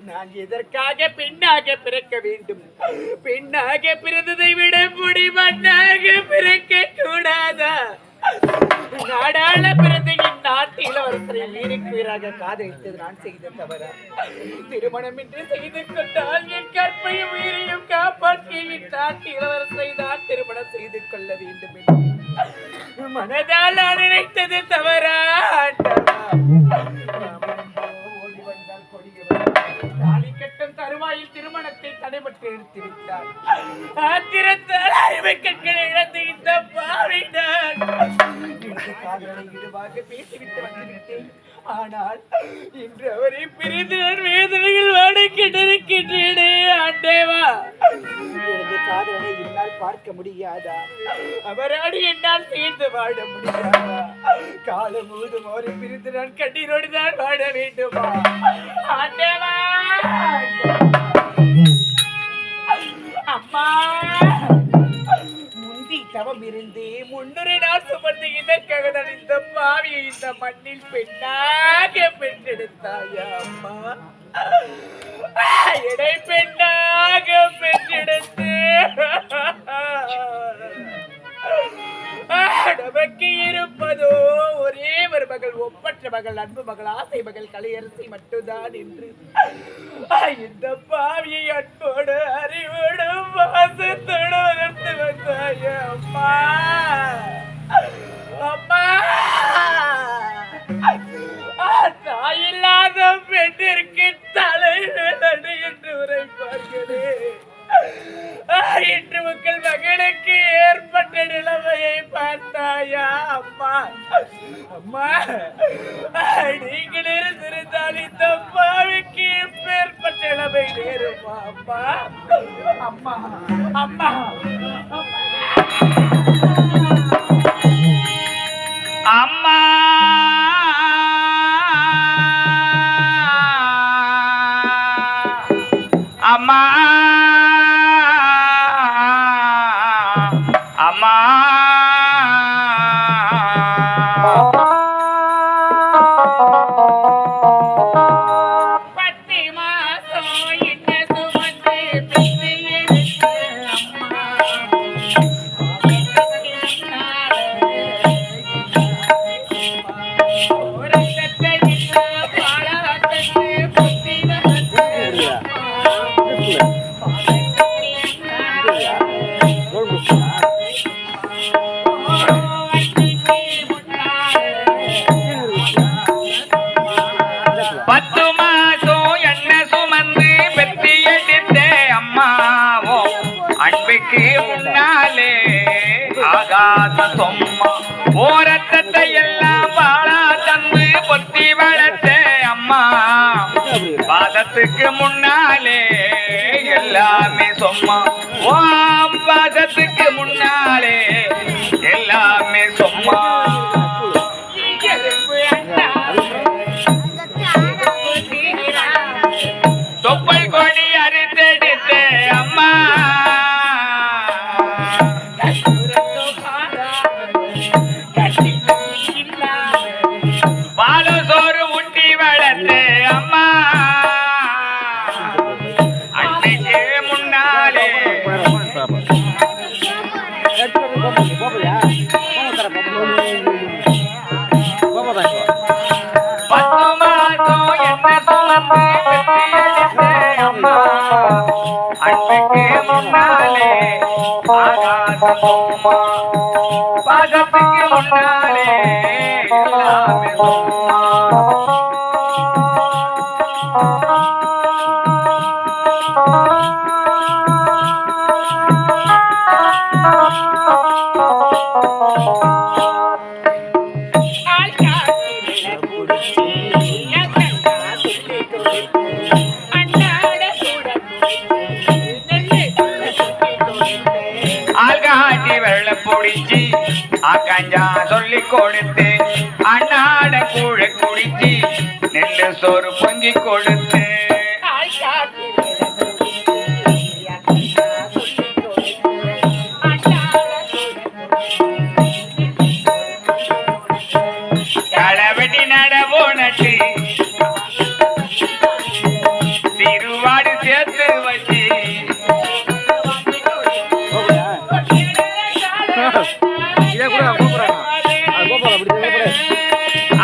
நான் எதற்காக பெண்ணாக பிறக்க வேண்டும்? பெண்ணாக பிறந்ததை விட முடி மண்ணாக பிறக்க கூடாதா? நாடாள பிறந்த என் நாட்டில் அவசரம் உயிராக காதலித்தது நான் செய்த தவறா? திருமணம் என்று செய்து கொண்டால் என் கற்பையும் உயிரையும் காப்பாற்றி விட்டால் இளவரசை தான் திருமணம் செய்து கொள்ள வேண்டும் என்று மனதால் நான் நினைத்தது தவறா? ஓடி வந்தால் கொடியவர் தாலி கட்டும் தருவாயில் திருமணத்தை தடைபட்டு எடுத்து விட்டார். ஆத்திரத்தால் அறிவை கண்களை இழந்து இந்த பாவினார் காதலை இடுவாக பேசிவிட்டு வந்துவிட்டேன். ஆனால் இன்று அவரை பிரிந்து நான் வேதனையில் வாடிக்கிட்டிருக்கின்றேனே ஆண்டேவா. எனது காதலனை என்னால் பார்க்க முடியாதா? அவரோடு என்னால் சேர்ந்து வாழ முடியாதா? காலம் முழுதும் அவரை பிரிந்து நான் கண்ணீரோடு தான் வாழ வேண்டுமா ஆண்டேவா? அம்மா முந்தி தவம் இருந்து 300 நாள் சுமந்து இதற்காக நான் இந்த பாவியை இந்த மண்ணில் பெண்ணாக பெற்றெடுத்தாயா அம்மா? இடை பெண்ணாக பெற்றெடுத்து நமக்கு இருப்பதோ ஒரே ஒரு மகள், ஒப்பற்ற மகள், அன்பு மகள், ஆசை மகள், கலையரசி மட்டும்தான் என்று இந்த பாவியை அன்போடு அறிவோடு வாசத்தோடு வளர்த்து வந்தாய அம்மா. அம்மா தாயில்லாத பெண்ணிற்கு தலைநடு என்று உரைப்பார்களே, இன்று உங்கள் மகனுக்கு ஏற்பட்ட நிலைமையை பார்த்தாயா அம்மா? அம்மா நீங்கள் இருந்திருந்தால் இந்த அம்மாவுக்கு ஏற்பட்ட நிலைமை நேருமா அம்மா? அம்மா அம்மா அம்மா அம்மா அம்மா பத்தி மாசம் என்ன சுமந்து பெற்று எடுத்து அம்மா முன்னாலே ஆகாத சொம்மா ஓரத்தத்தை எல்லாம் பாழா தந்து பொத்தி வளர்த்த அம்மா. பாதத்துக்கு முன்னாலே எல்லாமே சொம்மா, ஓம் பாதத்துக்கு முன்னாலே எல்லாமே சொம்மா. தொப்பல் கொடி அறுத்தெடுத்த அம்மா, பாலசோறு ஊட்டி வளர்த்த அம்மா. அன்னைக்கு முன்னாலே அம்மா. அன்னைக்கு முன்னாலே ஆகாசமா, பாதத்துக்கு முன்னாலே எல்லாமே சொம்மா. பொடிச்சி அக்கஞ்சா சொல்லி கொடுத்து அண்ணாட கூழ குடிச்சி நெல்லு சோறு பொங்கி கொடுத்து களவெட்டி நடவோ நட்டு திருவாடு சேர்த்து வச்சு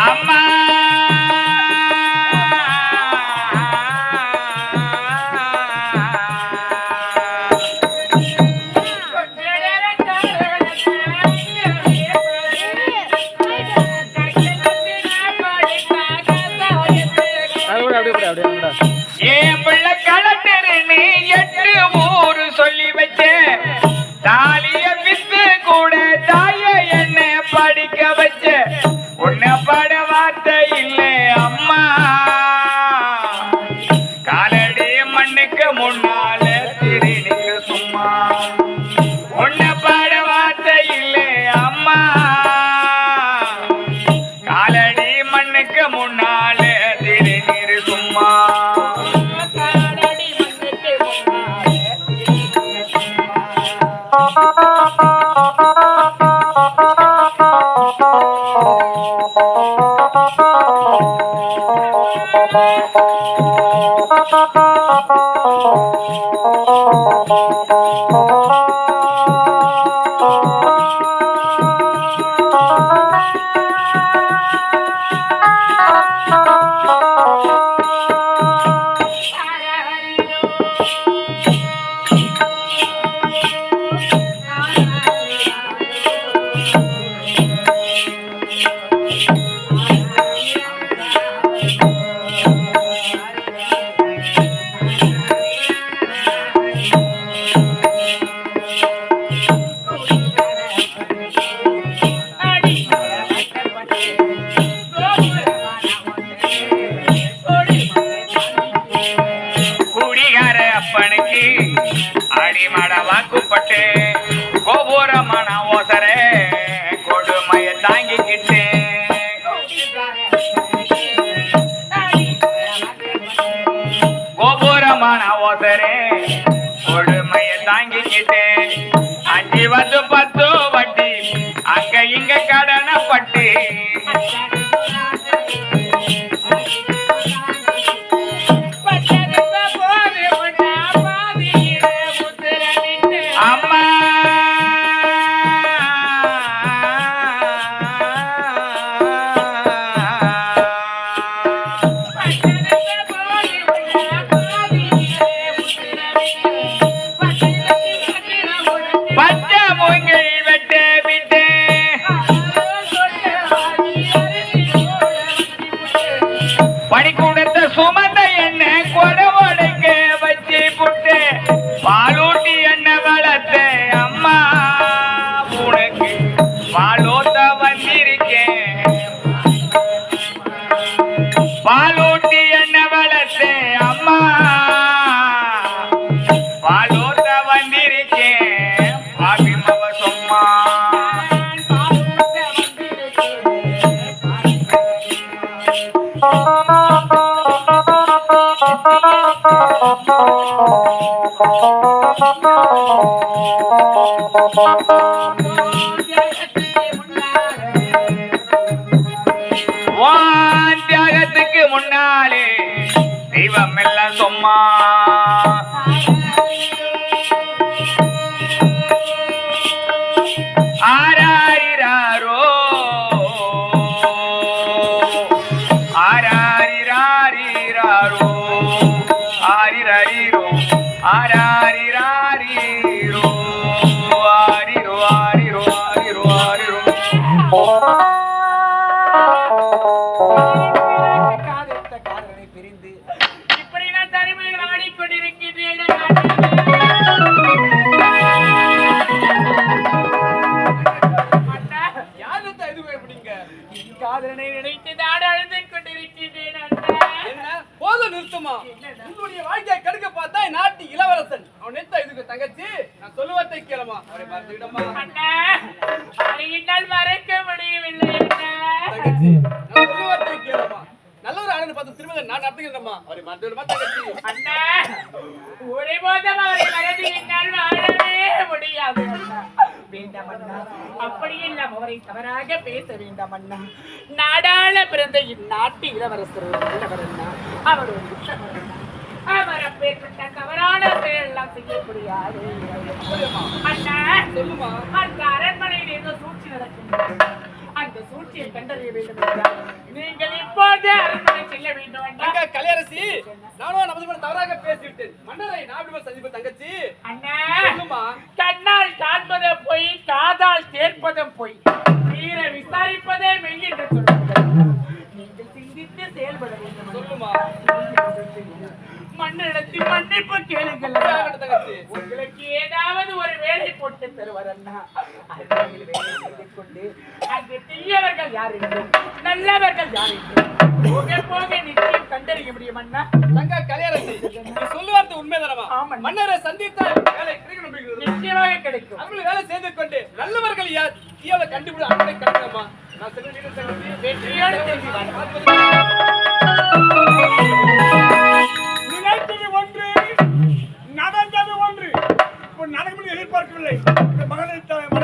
அம்மா கோபுரமான ஓசரே கொடுமைய தாங்கிக்கிட்டு கோபுரமான ஓசரே கொடுமைய தாங்கிக்கிட்டு 5 வந்து 10 வட்டி அங்க இங்க கடனை பட்டு பனிக்கூடத்தை சுமந்த என்ன கொடவோடைக்க வச்சு புட்டு பாலூட்டி என்ன வளர்த்த அம்மா உனக்கு பாலோத்த வந்திருக்கேன் பாலூட்டி என்ன வளர்த்த அம்மா பாலோத்த வந்திருக்கேன் பாபிமவ சும்மா தியாகத்துக்கு முன்னாலே தெய்வம் எல்லாம் சும்மா ஆராரிராரோ ஆராரிராரிராரோ ஆரிரீரோ ஆராரிராரிரோ ஆரிரோ ஆரிரோ ஆரிரோ ஆரிரோ காதலை பிரிந்து இப்படி நான் தனிமையில் ஆடிக்கொண்டிருக்கிறேன். காதலனை நினைத்து நான் அழுது கொண்டிருக்கிறேன். என்ன போதும் நிறுத்துமா? உன்னுடைய வாழ்க்கையை கெடுக்க பார்த்தா நாட்டு இளவரசன் அவன் நெத்த இதுக்கு தங்கச்சி நான் சொல்லுவதை கேளமா அவரை பார்த்துக்கிட்டமா என்னால் மறைக்க முடியவில்லை. தங்கச்சி நான் சொல்லுவதை கேளமா நல்ல ஒரு ஆளுன்னு பார்த்து திரும்ப நான் நடத்துகிறேன்மா அவரை மறந்துவிடுமா தங்கச்சி. அண்ணா ஒரே போதும் அவரை மறந்து என்னால் வாழவே முடியாது. வேண்டாம் அண்ணா, அப்படி எல்லாம் அவரை தவறாக பேச வேண்டாம் அண்ணா. நாடாள பிறந்த இந்நாட்டு இளவரசர் உள்ளவர் அண்ணா. அவர் ஒரு உத்தமர் அண்ணா. அவர் அப்பேற்பட்ட தவறான செயலெல்லாம் செய்யக்கூடியாது அண்ணா. சொல்லுமா, அந்த அரண்மனையில் ஏதோ சூழ்ச்சி நடக்கின்றது. அந்த சூழ்ச்சியை கண்டறிய வேண்டும் என்றால் நீங்கள் இப்போதே அரண்மனை செல்ல வேண்டும் அண்ணா. கலையரசி, நானும் நமது தவறாக பேசிவிட்டேன். மன்னரை நான் சந்திப்பு தங்கச்சி. அண்ணா சொல்லுமா, கண்ணால் காண்பதை போய் காதால் கேட்பதும் போய் வீர விசாரிப்பதே மெய் என்று சொல்லுங்கள். நீங்கள் சிந்தித்து செயல்பட வேண்டும். சொல்லுமா, மன்னரிடத்தில் மன்னிப்பு கேளுங்கள். உங்களுக்கு ஏதாவது ஒரு வேலை போட்டு தருவார் அண்ணா. வேலை செய்து கொண்டு அங்கு தீயவர்கள் யார் என்றும் நல்லவர்கள் யார் என்றும் போக போக நிச்சயம் கண்டறிய முடியும் அண்ணா. தங்க கலையரசி, சொல்லுவார்த்து உண்மைதானமா? மன்னரை சந்தித்தால் வேலை கிடைக்கும், நிச்சயமாக கிடைக்கும். அவர்கள் வேலை செய்து கொண்டு நல்லவர்கள் யார் தீயவரை கண்டுபிடி அண்ணனை கண்டுமா. நான் சொல்ல வெற்றியோடு நினைத்தது ஒன்று, நடந்தது ஒன்று. நடக்கும் எதிர்பார்க்கவில்லை. மகனை